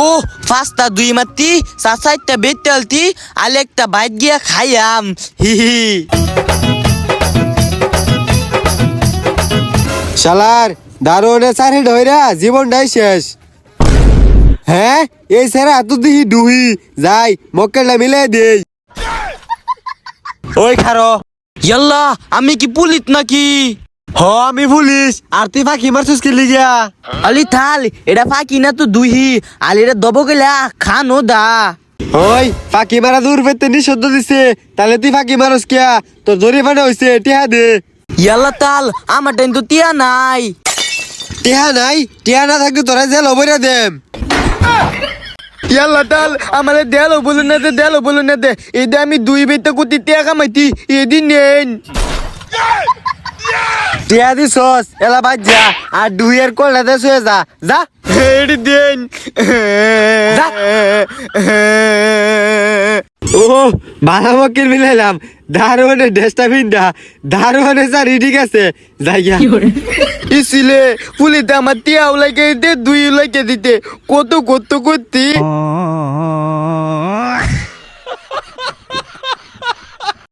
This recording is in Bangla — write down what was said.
ও পাঁচটা দুই মাতি চারটা বেতে আলতি আলে একটা বাইট গিয়া খাইয়াম হি হি। শালার দারোয়ানে চারে ঢয়রা জীবনটাই শেষ। হ্যাঁ এই স্যার এত দিহি ডুহি যাই মক্কেলটা মিলে দেই। ওই খারো। ইয়াল্লা আমি কি পুলিশ নাকি? হ আমি পুলিশ আর তুই ফাঁকি মারছিস কি লিগা? আলি থাল এটা ফাঁকি না তো দুহি আলিরা দব গেলা খানো দা। ওই ফাঁকি মারা দূর পেতে নিষিদ্ধ দিছে তাহলে তুই ফাঁকি মারস কিয়া? তোর জরিমানা হইছে টিহা দে। ইয়াল্লা তাল আমার টাইম তো টিয়া নাই। টিহা নাই? টিহা না থাকলে তোরা জেল অবৈরা দেম। ইয়াল্লা তাল আমারে দেলো বলুন না দে দেলো বলুন না দে এটা আমি দুই বেতে কোটি টিয়া কামাইতি এদিন নেন। টিহা দিছস এলা বাদ যা আর ডুইয়ের কোলটা দে শুয়ে যা যা। এডি দেন। যা। ও বালা মক্কেল মিলাইলাম দারোয়ানের ড্রেসটা ভিন্দা দারোয়ানে স্যার ঠিক আছে যাইয়া। ইসিলে পুলিতে আমার টিয়া উলাইকে দিতে দুই উলাইকে দিতে কত করতে